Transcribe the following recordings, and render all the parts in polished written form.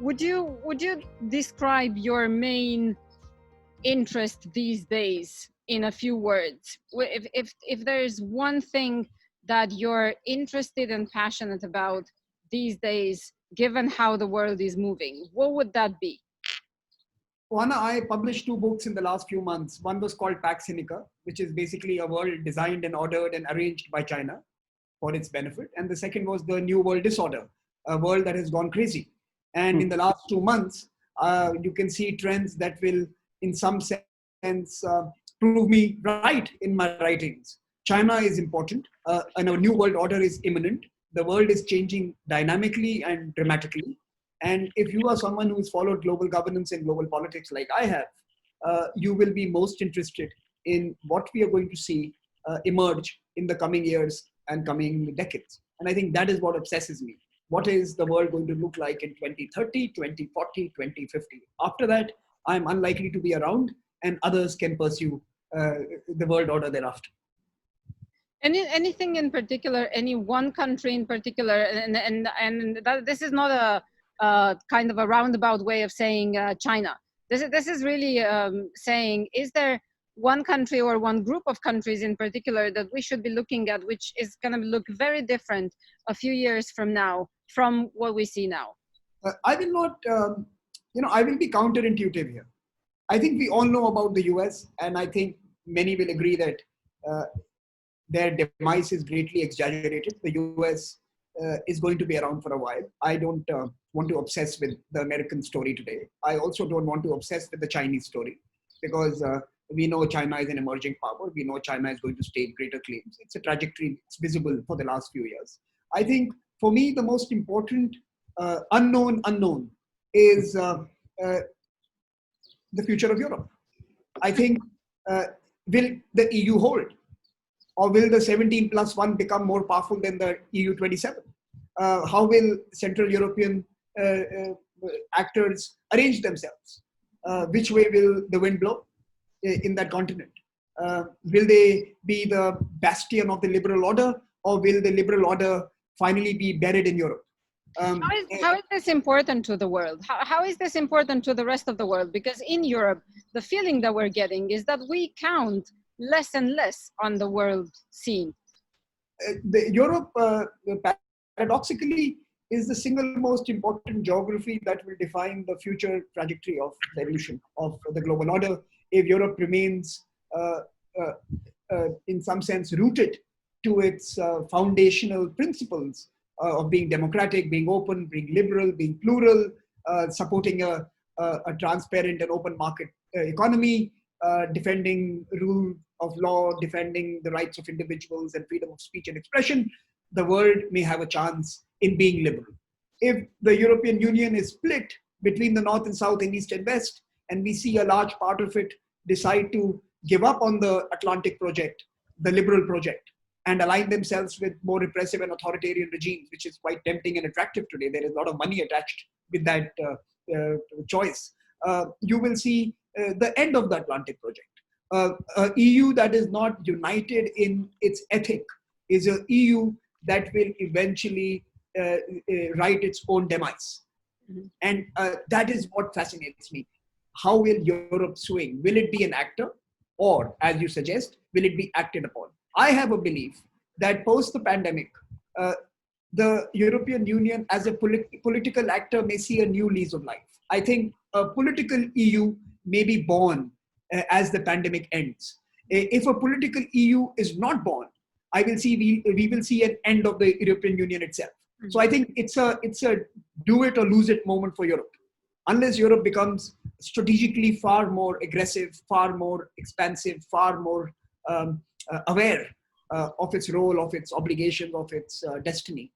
would you describe your main interest these days in a few words? If there's one thing that you're interested and passionate about these days, given how the world is moving, what would that be? Juana, I published two books in the last few months. One was called Pax Sinica, which is basically a world designed and ordered and arranged by China for its benefit. And the second was The New World Disorder, a world that has gone crazy. And in the last 2 months, you can see trends that will, in some sense, prove me right in my writings. China is important, and a new world order is imminent. The world is changing dynamically and dramatically. And if you are someone who's followed global governance and global politics like I have, you will be most interested in what we are going to see emerge in the coming years and coming decades. And I think that is what obsesses me. What is the world going to look like in 2030, 2040, 2050? After that, I'm unlikely to be around and others can pursue the world order thereafter. Anything in particular, any one country in particular, and that, this is not a kind of a roundabout way of saying China. This is really saying, is there one country or one group of countries in particular that we should be looking at, which is going to look very different a few years from now from what we see now? I will not, I will be counterintuitive here. I think we all know about the US, and I think many will agree that their demise is greatly exaggerated. The US is going to be around for a while. I don't want to obsess with the American story today. I also don't want to obsess with the Chinese story because we know China is an emerging power. We know China is going to stake greater claims. It's a trajectory that's visible for the last few years. I think for me, the most important unknown is the future of Europe. I think will the EU hold? Or will the 17 plus 1 become more powerful than the EU 27? How will Central European actors arrange themselves? Which way will the wind blow in that continent? Will they be the bastion of the liberal order, or will the liberal order finally be buried in Europe? How is this important to the world? How is this important to the rest of the world? Because in Europe, the feeling that we're getting is that we count less and less on the world scene. Europe, paradoxically, is the single most important geography that will define the future trajectory of the evolution of the global order. If Europe remains, in some sense, rooted to its foundational principles of being democratic, being open, being liberal, being plural, supporting a transparent and open market economy, defending rule of law, defending the rights of individuals and freedom of speech and expression, the world may have a chance in being liberal. If the European Union is split between the North and South and East and West, and we see a large part of it decide to give up on the Atlantic project, the liberal project, and align themselves with more repressive and authoritarian regimes, which is quite tempting and attractive today. There is a lot of money attached with that choice. You will see the end of the Atlantic project. An EU that is not united in its ethic is an EU that will eventually write its own demise. Mm-hmm. And that is what fascinates me. How will Europe swing? Will it be an actor? Or, as you suggest, will it be acted upon? I have a belief that post the pandemic, the European Union as a political actor may see a new lease of life. I think a political EU may be born as the pandemic ends. If a political EU is not born, I will see we will see an end of the European Union itself. Mm-hmm. So I think it's a do it or lose it moment for Europe. Unless Europe becomes strategically far more aggressive, far more expansive, far more aware of its role, of its obligations, of its destiny,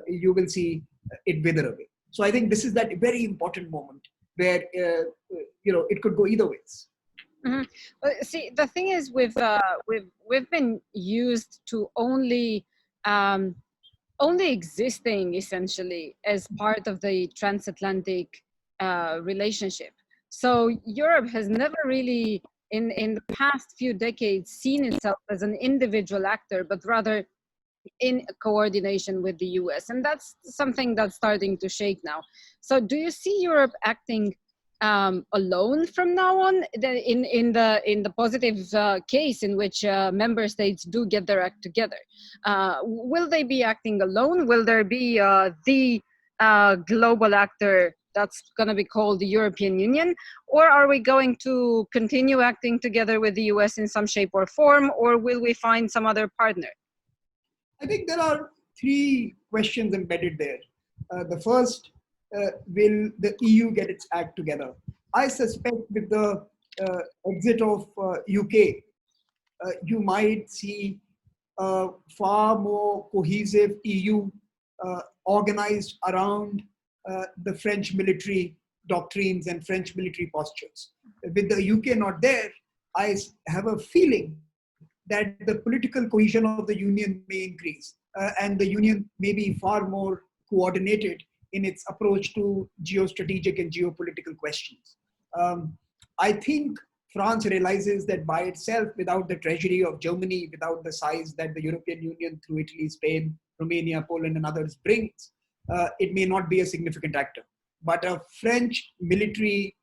you will see it wither away. So I think this is that very important moment where it could go either ways. Mm-hmm. Well, see, the thing is, we've been used to only existing essentially as part of the transatlantic relationship. So Europe has never really, in the past few decades, seen itself as an individual actor, but rather in coordination with the US. And that's something that's starting to shake now. So do you see Europe acting alone from now on, in the positive case in which member states do get their act together? Will they be acting alone? Will there be the global actor that's going to be called the European Union? Or are we going to continue acting together with the US in some shape or form? Or will we find some other partner? I think there are three questions embedded there. The first, will the EU get its act together? I suspect with the exit of UK, you might see a far more cohesive EU organized around the French military doctrines and French military postures. With the UK not there, I have a feeling that the political cohesion of the union may increase, and the union may be far more coordinated in its approach to geostrategic and geopolitical questions. I think France realizes that by itself, without the treasury of Germany, without the size that the European Union through Italy, Spain, Romania, Poland, and others brings, it may not be a significant actor. But a French military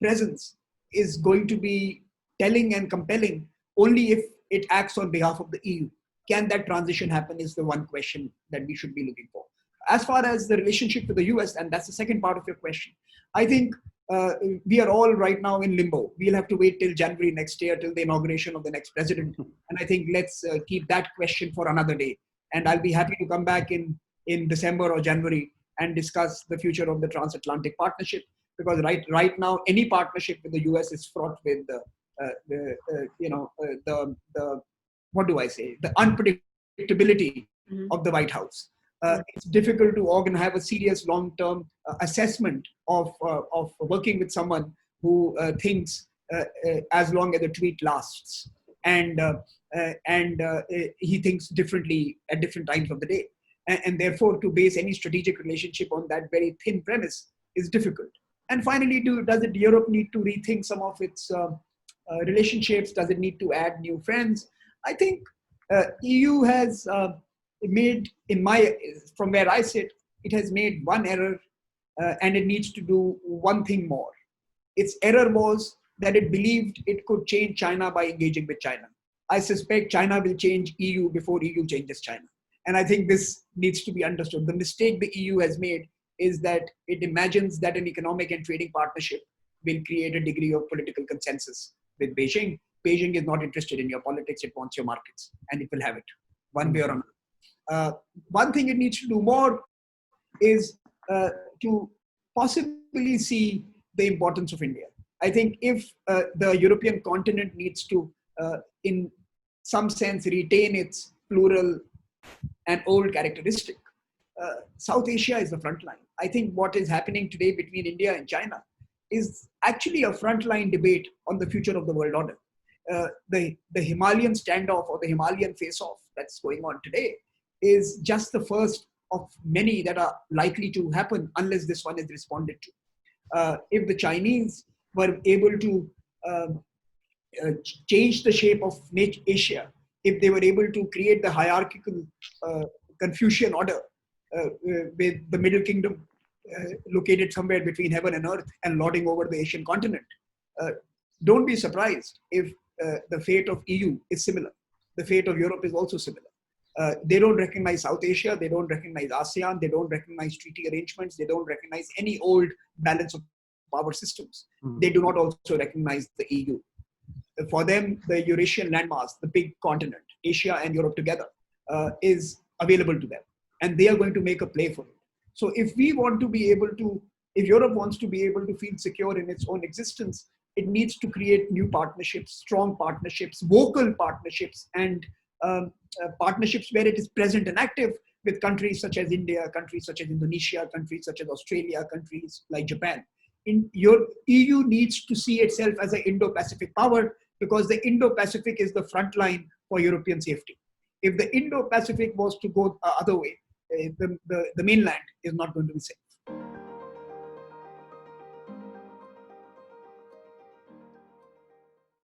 presence is going to be telling and compelling only if it acts on behalf of the EU. Can that transition happen is the one question that we should be looking for. As far as the relationship with the US, and that's the second part of your question, I think we are all right now in limbo. We'll have to wait till January next year, till the inauguration of the next president. And I think let's keep that question for another day. And I'll be happy to come back in December or January and discuss the future of the transatlantic partnership. Because right now, any partnership with the US is fraught with what do I say? The unpredictability of the White House. It's difficult to have a serious long-term assessment of working with someone who thinks as long as the tweet lasts, and he thinks differently at different times of the day, and therefore to base any strategic relationship on that very thin premise is difficult. And finally, does Europe need to rethink some of its relationships? Does it need to add new friends? I think EU has made, from where I sit, it has made one error, and it needs to do one thing more. Its error was that it believed it could change China by engaging with China. I suspect China will change EU before EU changes China. And I think this needs to be understood. The mistake the EU has made is that it imagines that an economic and trading partnership will create a degree of political consensus with Beijing. Beijing is not interested in your politics, it wants your markets, and it will have it, one way or another. One thing it needs to do more is to possibly see the importance of India. I think if the European continent needs to, in some sense, retain its plural and old characteristic, South Asia is the front line. I think what is happening today between India and China is actually a frontline debate on the future of the world order. The Himalayan standoff or the Himalayan face-off that's going on today is just the first of many that are likely to happen unless this one is responded to. If the Chinese were able to change the shape of Asia, if they were able to create the hierarchical Confucian order with the Middle Kingdom located somewhere between heaven and earth and lording over the Asian continent, don't be surprised if the fate of EU is similar. The fate of Europe is also similar. They don't recognize South Asia, they don't recognize ASEAN, they don't recognize treaty arrangements, they don't recognize any old balance of power systems. They do not also recognize the EU. For them, the Eurasian landmass, the big continent, Asia and Europe together, is available to them. And they are going to make a play for it. So if we want to be able to, if Europe wants to be able to feel secure in its own existence, it needs to create new partnerships, strong partnerships, vocal partnerships, and partnerships where it is present and active with countries such as India, countries such as Indonesia, countries such as Australia, countries like Japan. EU needs to see itself as an Indo-Pacific power because the Indo-Pacific is the front line for European safety. If the Indo-Pacific was to go the other way, the mainland is not going to be safe.